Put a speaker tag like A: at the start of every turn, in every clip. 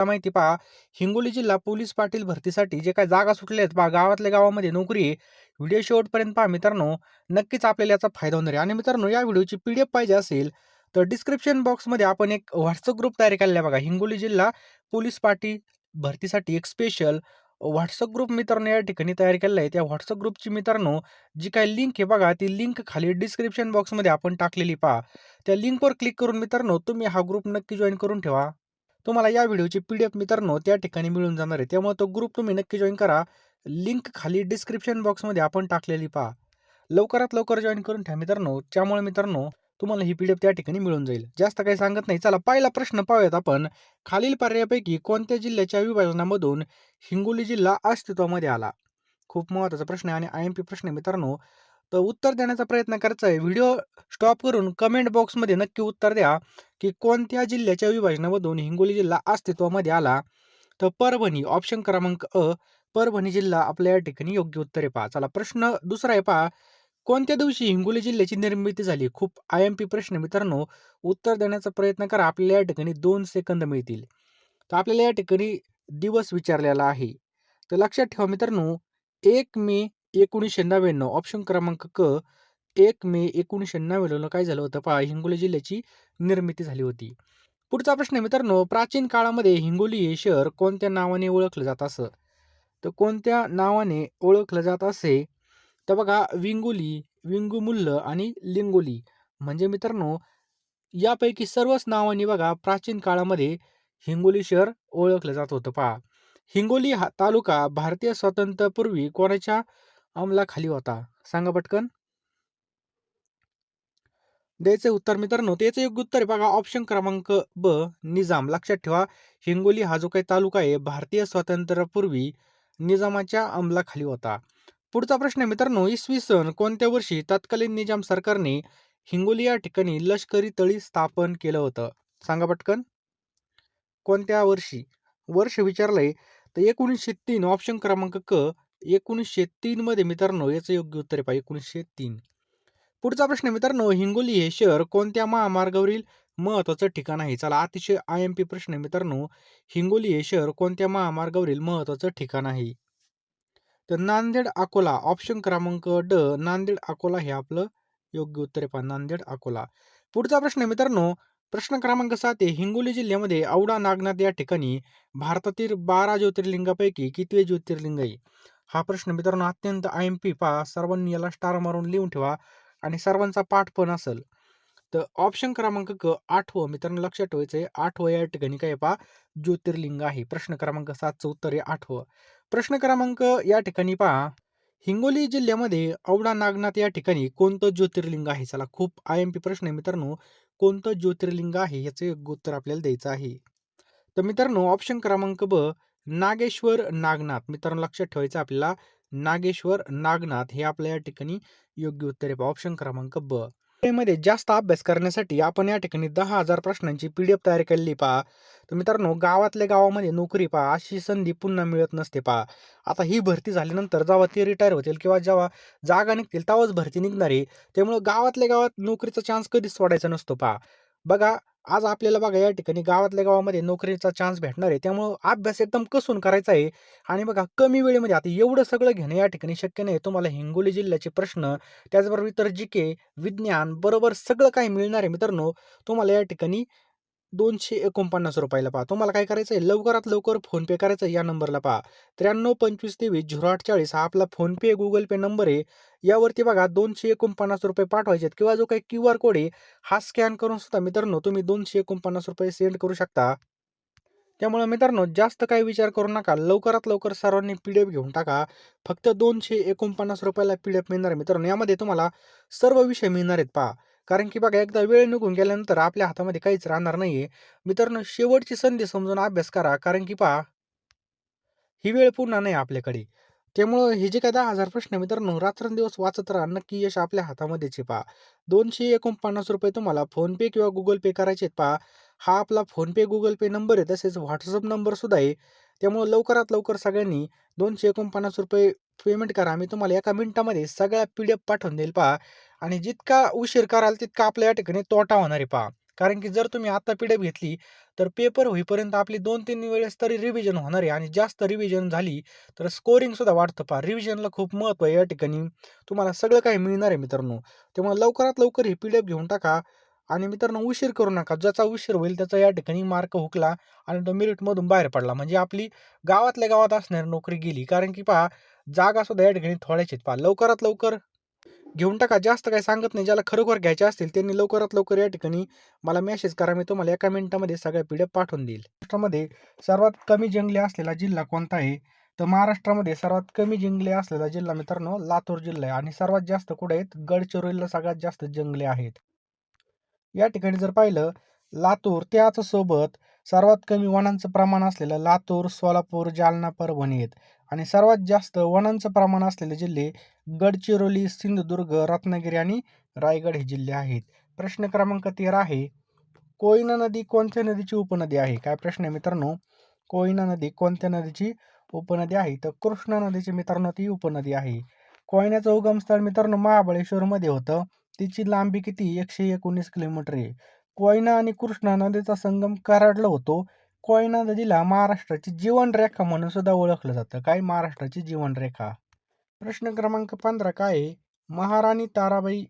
A: माहिती पहा, हिंगोली जिल्हा पोलीस पाटील भरतीसाठी जे काही जागा सुटल्या आहेत पहा, गावातल्या गावामध्ये नोकरी आहे. व्हिडिओ शेवटपर्यंत पहा मित्रांनो, नक्कीच आपल्याला याचा फायदा होणार आहे. आणि मित्रांनो, या व्हिडिओची पी-डी-एफ पाहिजे असेल, तर डिस्क्रिप्शन बॉक्समध्ये आपण एक WhatsApp ग्रुप तयार केलेला आहे बघा. हिंगोली जिल्हा पोलीस पाटील भरतीसाठी एक स्पेशल WhatsApp ग्रुप मित्रांनो या ठिकाणी तयार केलेला आहे. त्या WhatsApp ग्रुपची मित्रांनो जी काही लिंक आहे बघा, ती लिंक खाली डिस्क्रिप्शन बॉक्समध्ये आपण टाकलेली पहा. त्या लिंकवर क्लिक करून मित्रांनो तुम्ही हा ग्रुप नक्की जॉइन करून ठेवा. तुम्हाला या व्हिडिओची पी-डी-एफ मित्रांनो त्या ठिकाणी मिळून जाणार आहे. त्यामुळे तो ग्रुप तुम्ही नक्की जॉइन करा. लिंक खाली डिस्क्रिप्शन बॉक्समध्ये आपण टाकलेली पहा. लवकरात लवकर जॉइन करून ठेवा मित्रांनो. त्यामुळे मित्रांनो तुम्हाला ही पी-डी-एफ त्या ठिकाणी मिळून जाईल. जास्त काही सांगत नाही. चला पहिला प्रश्न पाहूयात आपण. खालील पर्यायापैकी कोणत्या जिल्ह्याच्या विभाजनामधून हिंगोली जिल्हा अस्तित्वामध्ये आला? खूप महत्त्वाचा प्रश्न आहे आणि आय-एम-पी प्रश्न आहे मित्रांनो. तर उत्तर देण्याचा प्रयत्न करायचा आहे. व्हिडिओ स्टॉप करून कमेंट बॉक्समध्ये नक्की उत्तर द्या, की कोणत्या जिल्ह्याच्या विभाजनामधून हिंगोली जिल्हा अस्तित्वामध्ये आला? तर परभणी ऑप्शन क्रमांक अ, परभणी जिल्हा आपल्या या ठिकाणी योग्य उत्तर आहे पहा. चला प्रश्न दुसरा आहे पहा. कोणत्या दिवशी हिंगोली जिल्ह्याची निर्मिती झाली? खूप आय-एम-पी प्रश्न आहे मित्रांनो. उत्तर देण्याचा प्रयत्न करा. आपल्याला या ठिकाणी 2 सेकंद मिळतील. तर आपल्याला या ठिकाणी दिवस विचारलेला आहे. तर लक्षात ठेवा मित्रांनो, 1 मे 1999 ऑप्शन क्रमांक क. 1 मे 1999 काय झालं होतं पहा, हिंगोली जिल्ह्याची निर्मिती झाली होती. पुढचा प्रश्न आहे मित्रांनो, प्राचीन काळामध्ये हिंगोली हे शहर कोणत्या नावाने ओळखलं जात असं? तर कोणत्या नावाने ओळखलं जात असे? तर बघा विंगुली, विंगुमुल्ल आणि लिंगोली. म्हणजे मित्रांनो यापैकी सर्वच नावांनी बघा प्राचीन काळामध्ये हिंगोली शहर ओळखलं जात होतं पहा. हिंगोली हा तालुका भारतीय स्वातंत्र्यापूर्वी कोणाच्या अंमलाखाली होता? सांगा पटकन. द्यायचं उत्तर मित्रांनो, त्याचं योग्य उत्तर आहे बघा ऑप्शन क्रमांक ब, निजाम. लक्षात ठेवा, हिंगोली हा जो काही तालुका आहे भारतीय स्वातंत्र्यापूर्वी निजामाच्या अंमलाखाली होता. पुढचा प्रश्न आहे मित्रांनो, इसवी सन कोणत्या वर्षी तत्कालीन निजाम सरकारने हिंगोली या ठिकाणी लष्करी तळी स्थापन केलं होतं? सांगा पटकन. कोणत्या वर्षी? वर्ष विचारलंय तर 1903 ऑप्शन क्रमांक क. 1903 मध्ये मित्रांनो याचं योग्य उत्तर आहे पहा 1903. पुढचा प्रश्न आहे मित्रांनो, हिंगोली हे शहर कोणत्या महामार्गावरील महत्वाचं ठिकाण आहे? चला अतिशय आय-एम-पी प्रश्न आहे मित्रांनो. हिंगोली हे शहर कोणत्या महामार्गावरील महत्वाचं ठिकाण आहे? तर नांदेड अकोला ऑप्शन क्रमांक ड. नांदेड अकोला हे आपलं योग्य उत्तर आहे पहा नांदेड अकोला. पुढचा प्रश्न आहे मित्रांनो, प्रश्न क्रमांक 7 आहे. हिंगोली जिल्ह्यामध्ये औडा नागनाथ या ठिकाणी भारतातील 12 ज्योतिर्लिंगापैकी कितवे ज्योतिर्लिंग आहे? हा प्रश्न मित्रांनो अत्यंत आय-एम-पी पहा. सर्वांनी याला स्टार मारून लिहून ठेवा आणि सर्वांचा पाठ पण असेल. तर ऑप्शन क्रमांक क 8वं मित्रांनो लक्षात ठेवायचं आहे. 8वं या ठिकाणी काय आहे पहा ज्योतिर्लिंग आहे. प्रश्न क्रमांक 7चं उत्तर आहे 8वं. प्रश्न क्रमांक या ठिकाणी पहा, हिंगोली जिल्ह्यामध्ये औडा नागनाथ या ठिकाणी कोणतं ज्योतिर्लिंग आहे? चला खूप आय-एम-पी प्रश्न आहे मित्रांनो. कोणतं ज्योतिर्लिंग आहे याचं योग्य उत्तर आपल्याला द्यायचं आहे. तर मित्रांनो ऑप्शन क्रमांक ब, नागेश्वर नागनाथ. मित्रांनो लक्षात ठेवायचं आपल्याला नागेश्वर नागनाथ हे आपल्या या ठिकाणी योग्य उत्तर आहे. ऑप्शन क्रमांक ब. मध्ये जास्त अभ्यास करण्यासाठी आपण या ठिकाणी 10,000 प्रश्नांची पी-डी-एफ तयार केलेली पहा. तर मित्रांनो गावातल्या गावामध्ये नोकरी पहा अशी संधी पुन्हा मिळत नसते पहा. आता ही भरती झाल्यानंतर जेव्हा ते रिटायर होतील किंवा जेव्हा जागा निघतील तेव्हाच भरती निघणार आहे. त्यामुळे गावातल्या गावात नोकरीचा चान्स कधीच सोडायचा नसतो पहा. बघा आज आपल्याला बघा या ठिकाणी गावातल्या गावामध्ये नोकरीचा चान्स भेटणार आहे. त्यामुळं अभ्यास एकदम कसून करायचा आहे आणि बघा कमी वेळेमध्ये आता एवढं सगळं घेणं या ठिकाणी शक्य नाही. तुम्हाला हिंगोली जिल्ह्याचे प्रश्न, त्याचबरोबर इतर जी विज्ञान बरोबर सगळं काही मिळणार आहे मित्रांनो. तुम्हाला या ठिकाणी ₹249 ला पहा. तुम्हाला काय करायचं आहे लवकरात लवकर फोनपे करायचं आहे या नंबरला पहा. 9325230840 हा आपला फोनपे, गुगल पे नंबर आहे. यावरती बघा ₹249 पाठवायचे आहेत किंवा जो काही क्यूआर कोड आहे हा स्कॅन करून सुद्धा मित्रांनो तुम्ही ₹249 सेंड करू शकता. त्यामुळे मित्रांनो जास्त काही विचार करू नका. लवकरात लवकर सर्वांनी पी-डी-एफ घेऊन टाका. फक्त ₹249 ला पी-डी-एफ मिळणार आहे मित्रांनो. यामध्ये तुम्हाला सर्व विषय मिळणार आहेत पहा. कारण की बघा एकदा वेळ निघून गेल्यानंतर आपल्या हातामध्ये काहीच राहणार नाहीये. मित्रांनो शेवटची संधी समजून अभ्यास करा. कारण की पहा ही वेळ पुन्हा नाही आपल्याकडे. त्यामुळं हे जे काही 10,000 प्रश्न आहे मित्रांनो रात्रंदिवस वाचत राहा. नक्की यश आपल्या हातामध्येच आहे पहा. ₹249 तुम्हाला फोनपे किंवा गुगल पे करायचे आहेत पहा. हा आपला फोनपे, गुगल पे नंबर आहे. तसेच WhatsApp नंबर सुद्धा आहे. त्यामुळं लवकरात लवकर सगळ्यांनी ₹249 पेमेंट करा. मी तुम्हाला एका मिनिटामध्ये सगळ्या पी-डी-एफ पाठवून देईल पहा. आणि जितका उशीर कराल तितका आपल्या या ठिकाणी तोटा होणार आहे पहा. कारण की जर तुम्ही आता पी-डी-एफ घेतली तर पेपर होईपर्यंत आपली 2-3 वेळेस तरी रिव्हिजन होणार आहे आणि जास्त रिव्हिजन झाली तर स्कोरिंग सुद्धा वाढतं पहा. रिव्हिजनला खूप महत्त्व आहे या ठिकाणी. तुम्हाला सगळं काही मिळणार आहे मित्रांनो. त्यामुळे लवकरात लवकर ही PDF घेऊन टाका आणि मित्रांनो उशीर करू नका. ज्याचा उशीर होईल त्याचा या ठिकाणी मार्क हुकला आणि तो मेरिटमधून बाहेर पडला. म्हणजे आपली गावातल्या गावात असणारी नोकरी गेली. कारण की पहा जागा सुद्धा या ठिकाणी थोड्याच आहेत पहा. लवकरात लवकर घेऊन टाका. जास्त काही सांगत नाही. ज्याला खरोखर घ्यायचे असतील त्यांनी लवकरात लवकर या ठिकाणी मला मेसेज करा. मी तुम्हाला एका मिनिटामध्ये सगळ्या PDF पाठवून देईल. महाराष्ट्रामध्ये सर्वात कमी जंगले असलेला जिल्हा कोणता आहे? तर महाराष्ट्रामध्ये सर्वात कमी जंगले असलेला जिल्हा मित्रांनो लातूर जिल्हा आहे आणि सर्वात जास्त कुठे आहेत? गडचिरोलीला सगळ्यात जास्त जंगले आहेत. या ठिकाणी जर पाहिलं लातूर त्याच सोबत सर्वात कमी वनांचं प्रमाण असलेलं लातूर, सोलापूर, जालना, परभणी आहेत आणि सर्वात जास्त वनांचं प्रमाण असलेले जिल्हे गडचिरोली, सिंधुदुर्ग, रत्नागिरी आणि रायगड हे जिल्हे आहेत. प्रश्न क्रमांक 13 आहे. कोयना नदी कोणत्या नदीची उपनदी आहे? काय प्रश्न आहे मित्रांनो? कोयना नदी कोणत्या नदीची उपनदी आहे? तर कृष्णा नदीची मित्रांनो ती उपनदी आहे. कोयन्याचं उगमस्थळ मित्रांनो महाबळेश्वरमध्ये होतं. तिची लांबी किती? 119 किलोमीटर आहे. कोयना आणि कृष्णा नदीचा संगम कराडला होतो. कोयना नदीला महाराष्ट्राची जीवनरेखा म्हणून सुद्धा ओळखलं जातं. काय? महाराष्ट्राची जीवनरेखा. प्रश्न क्रमांक 15 काय आहे? महाराणी ताराबाई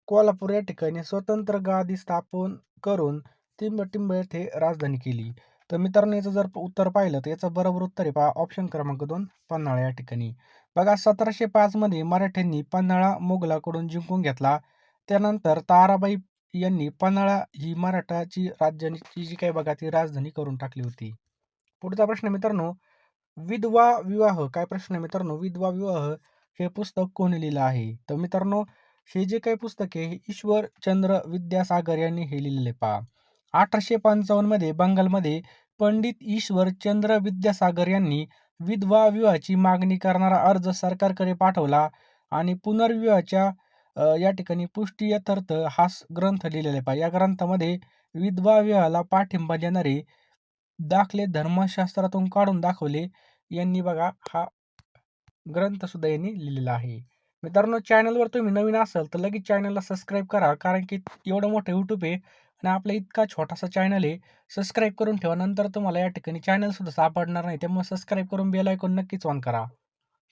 A: कोल्हापूर या ठिकाणी स्वतंत्र गादी स्थापन करून टिंब येथे राजधानी केली. तर मित्रांनो याचं जर उत्तर पाहिलं तर याचं बरोबर उत्तर आहे पहा ऑप्शन क्रमांक 2 पन्हाळा या ठिकाणी. बघा 1705 मध्ये मराठ्यांनी पन्हाळा मोगलाकडून जिंकून घेतला. त्यानंतर ताराबाई यांनी पन्हाळा ही मराठाची राज्याची जी काही बघा ती राजधानी करून टाकली होती. पुढचा प्रश्न मित्रांनो, विधवा विवाह काय प्रश्न आहे मित्रांनो? विधवा विवाह हे पुस्तक कोणी लिहिलं आहे? तर मित्रांनो हे जे काही पुस्तक आहे हे ईश्वरचंद्र विद्यासागर यांनी हे लिहिलेले पहा. 1855 मध्ये बंगालमध्ये पंडित ईश्वरचंद्र विद्यासागर यांनी विधवा विवाहाची मागणी करणारा अर्ज सरकारकडे पाठवला आणि पुनर्विवाहाच्या या ठिकाणी पुष्टीयर्थार्थ हा ग्रंथ लिहिलेला आहे पहा. या ग्रंथामध्ये विधवा विवाहाला पाठिंबा देणारे दाखले धर्मशास्त्रातून काढून दाखवले. यांनी बघा हा ग्रंथ सुद्धा यांनी लिहिलेला आहे. मित्रांनो चॅनलवर तुम्ही नवीन असाल तर लगेच चॅनलला सबस्क्राईब करा. कारण की एवढं मोठं YouTube आहे आणि आपला इतका छोटासा चॅनल आहे. सबस्क्राईब करून ठेवा. नंतर तुम्हाला या ठिकाणी चॅनल सुद्धा सापडणार नाही. त्यामुळे सबस्क्राईब करून बेल आयकॉन नक्कीच ऑन करा.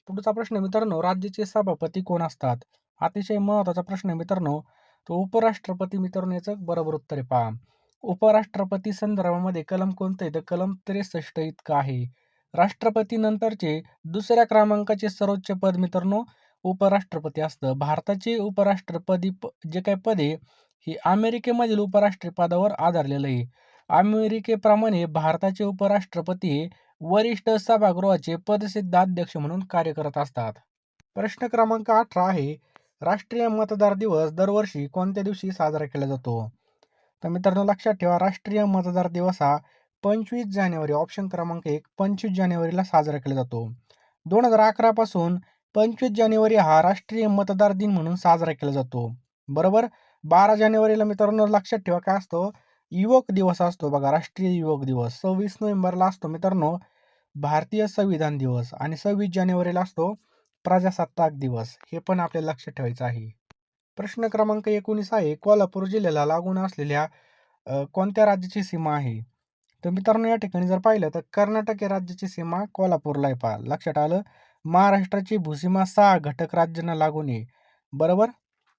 A: पुढचा प्रश्न मित्रांनो, राज्याचे सभापती कोण असतात? अतिशय महत्त्वाचा प्रश्न आहे मित्रांनो. तो उपराष्ट्रपती मित्रांनो याचं बरोबर उत्तर आहे पहा. उपराष्ट्रपती संदर्भामध्ये कलम कोणतं आहे? तर कलम 63 इतकं आहे. राष्ट्रपती नंतरचे दुसऱ्या क्रमांकाचे सर्वोच्च पद मित्रांनो उपराष्ट्रपती असतं. भारताचे उपराष्ट्रपती जे काही पद आहे हे अमेरिकेमधील उपराष्ट्रपदावर आधारलेलं आहे. अमेरिकेप्रमाणे भारताचे उपराष्ट्रपती हे वरिष्ठ सभागृहाचे पदसिद्ध अध्यक्ष म्हणून कार्य करत असतात. प्रश्न क्रमांक 18 आहे. राष्ट्रीय मतदार दिवस दरवर्षी कोणत्या दिवशी साजरा केला जातो? तर मित्रांनो लक्षात ठेवा राष्ट्रीय मतदार दिवस हा 25 जानेवारी ऑप्शन क्रमांक 1 25 जानेवारीला साजरा केला जातो. 2011 पासून 25 जानेवारी हा राष्ट्रीय मतदार दिन म्हणून साजरा केला जातो. बरोबर. 12 जानेवारीला मित्रांनो लक्षात ठेवा काय असतो? युवक दिवस असतो बघा राष्ट्रीय युवक दिवस. 26 नोव्हेंबरला असतो मित्रांनो भारतीय संविधान दिवस आणि 26 जानेवारीला असतो प्रजासत्ताक दिवस. हे पण आपल्याला लक्षात ठेवायचं आहे. प्रश्न क्रमांक 19 आहे. कोल्हापूर जिल्ह्याला लागून असलेल्या कोणत्या राज्याची सीमा आहे? तर मित्रांनो या ठिकाणी जर पाहिलं तर कर्नाटक या राज्याची सीमा कोल्हापूरला आहे पहा. लक्षात आलं. महाराष्ट्राची भूसीमा 6 घटक राज्यांना लागून आहे. बरोबर.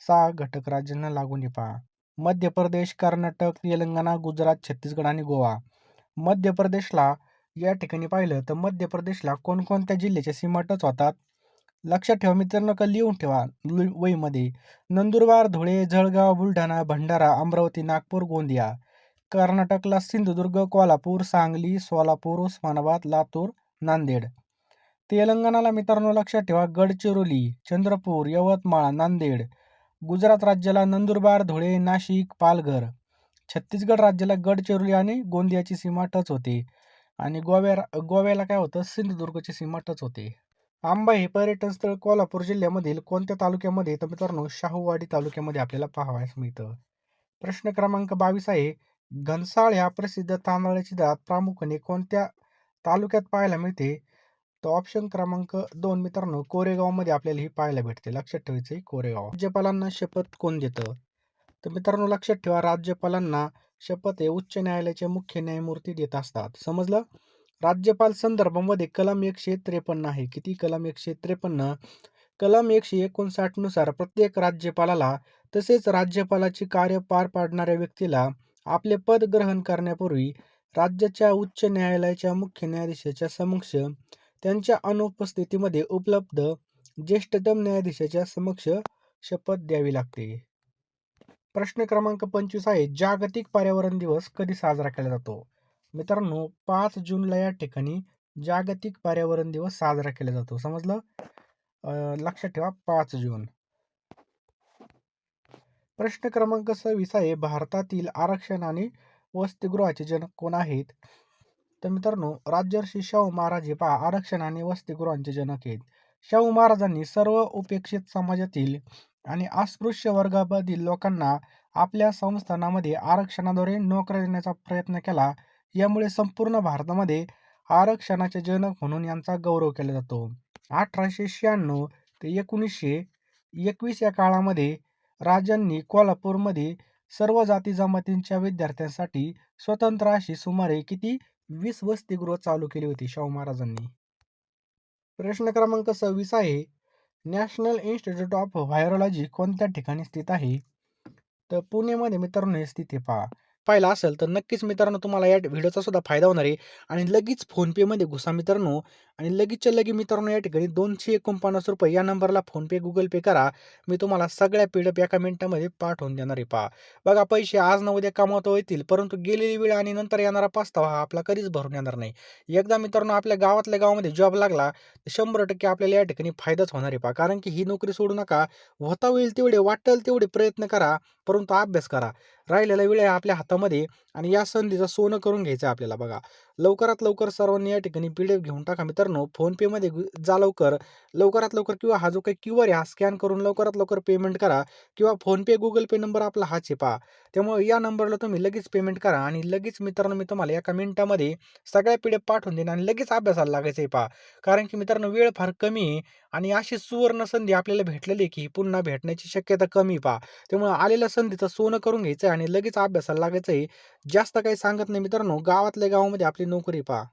A: 6 घटक राज्यांना लागून आहे पहा. मध्य प्रदेश, कर्नाटक, तेलंगणा, गुजरात, छत्तीसगड आणि गोवा. मध्य प्रदेशला या ठिकाणी पाहिलं तर मध्य प्रदेशला कोणकोणत्या जिल्ह्याच्या सीमा टच होतात? लक्षात ठेवा मित्रांनो का लिहून ठेवा वहीमध्ये. नंदुरबार, धुळे, जळगाव, बुलढाणा, भंडारा, अमरावती, नागपूर, गोंदिया. कर्नाटकला सिंधुदुर्ग, कोल्हापूर, सांगली, सोलापूर, उस्मानाबाद, लातूर, नांदेड. तेलंगणाला मित्रांनो लक्षात ठेवा गडचिरोली, चंद्रपूर, यवतमाळ, नांदेड. गुजरात राज्याला नंदुरबार, धुळे, नाशिक, पालघर. छत्तीसगड राज्याला गडचिरोली आणि गोंदियाची सीमा टच होते आणि गोव्याला काय होतं सिंधुदुर्गची सीमा टच होते. आंबा हे पर्यटन स्थळ कोल्हापूर जिल्ह्यामधील कोणत्या तालुक्यामध्ये तर मित्रांनो शाहूवाडी तालुक्यामध्ये आपल्याला पाहावयास मिळतं. प्रश्न क्रमांक 22 आहे. घनसाळ ह्या प्रसिद्ध तांदळाची जात प्रामुख्याने कोणत्या तालुक्यात पाहायला मिळते? तर ऑप्शन क्रमांक 2 मित्रांनो कोरेगावमध्ये आपल्याला ही पाहायला भेटते. लक्षात ठेवायचं आहे कोरेगाव. राज्यपालांना शपथ कोण देतं? तर मित्रांनो लक्षात ठेवा राज्यपालांना शपथ हे उच्च न्यायालयाचे मुख्य न्यायमूर्ती देत असतात. समजलं? राज्यपाल संदर्भामध्ये कलम 153 आहे. किती? कलम 153. कलम 159 नुसार प्रत्येक राज्यपालाला तसेच राज्यपालाची कार्य पार पाडणाऱ्या व्यक्तीला आपले पद ग्रहण करण्यापूर्वी राज्याच्या उच्च न्यायालयाच्या मुख्य न्यायाधीशाच्या समक्ष त्यांच्या अनुपस्थितीमध्ये उपलब्ध ज्येष्ठतम न्यायाधीशाच्या समक्ष शपथ द्यावी लागते. प्रश्न क्रमांक 25 आहे. जागतिक पर्यावरण दिवस कधी साजरा केला जातो? मित्रांनो, 5 जूनला या ठिकाणी जागतिक पर्यावरण दिवस साजरा केला जातो. समजलं? लक्षात ठेवा 5 जून. प्रश्न क्रमांक 26 आहे. भारतातील आरक्षण आणि वसतिगृहाचे जनक कोण आहेत? तर मित्रांनो, राजर्षी शाहू महाराज हे पहा आरक्षण आणि वसतिगृहांचे जनक आहेत. शाहू महाराजांनी सर्व उपेक्षित समाजातील आणि अस्पृश्य वर्गामधील लोकांना आपल्या संस्थानामध्ये आरक्षणाद्वारे नोकऱ्या देण्याचा प्रयत्न केला. यामुळे संपूर्ण भारतामध्ये आरक्षणाचे जनक म्हणून यांचा गौरव केला जातो. 1896 ते 1921 या काळामध्ये राजांनी कोल्हापूरमध्ये सर्व जाती जमातींच्या विद्यार्थ्यांसाठी स्वतंत्र अशी सुमारे किती 20 वसतिगृह चालू केली होती शाहू महाराजांनी. प्रश्न क्रमांक 26 आहे. नॅशनल इन्स्टिट्यूट ऑफ व्हायरॉलॉजी कोणत्या ठिकाणी स्थित आहे? तर पुण्यामध्ये मित्रांनो हे स्थित आहे पहा. पाहिला असेल तर नक्कीच मित्रांनो तुम्हाला या व्हिडिओचा सुद्धा फायदा होणार आहे. आणि लगेच फोनपेमध्ये घुसा मित्रांनो आणि लगेचच्या लगे मित्रांनो या ठिकाणी ₹249 या नंबरला फोनपे गुगल पे करा. मी तुम्हाला सगळ्या PDF एका मिनिटामध्ये पाठवून देणार आहे पहा. बघा पैसे आज ना उद्या कमावता येतील, परंतु गेलेली वेळ आणि नंतर येणारा पस्तावा हा आपला कधीच भरून येणार नाही. एकदा मित्रांनो आपल्या गावातल्या गावामध्ये जॉब लागला तर 100% आपल्याला या ठिकाणी फायदाच होणार आहे पहा. कारण की ही नोकरी सोडू नका. होता होईल तेवढे वाटेल तेवढे प्रयत्न करा, परंतु अभ्यास करा. राहिलेला वेळ आहे आपल्या हातामध्ये आणि या संधीचं सोनं करून घ्यायचं आहे आपल्याला बघा. लवकरात लवकर सर्वांनी या ठिकाणी PDF घेऊन टाका मित्रांनो. फोनपेमध्ये जा लवकर. लवकरात लवकर किंवा हा जो काही QR आहे हा स्कॅन करून लवकरात लवकर पेमेंट करा किंवा फोनपे गुगल पे नंबर आपला हाच आहे पहा. त्यामुळे या नंबरला तुम्ही लगेच पेमेंट करा आणि लगेच मित्रांनो मी तुम्हाला एका मिनिटामध्ये सगळ्या PDF पाठवून देईन आणि लगेच अभ्यासाला लागायचं आहे पहा. कारण की मित्रांनो वेळ फार कमी आहे आणि अशी सुवर्ण संधी आपल्याला भेटलेली आहे की पुन्हा भेटण्याची शक्यता कमी पहा. त्यामुळे आलेल्या संधीचं सोनं करून घ्यायचं आहे आणि लगेच अभ्यासाला लागायचं आहे. जास्त काही सांगत नाही मित्रांनो. गावातल्या गावामध्ये आपली नोकरी पहा.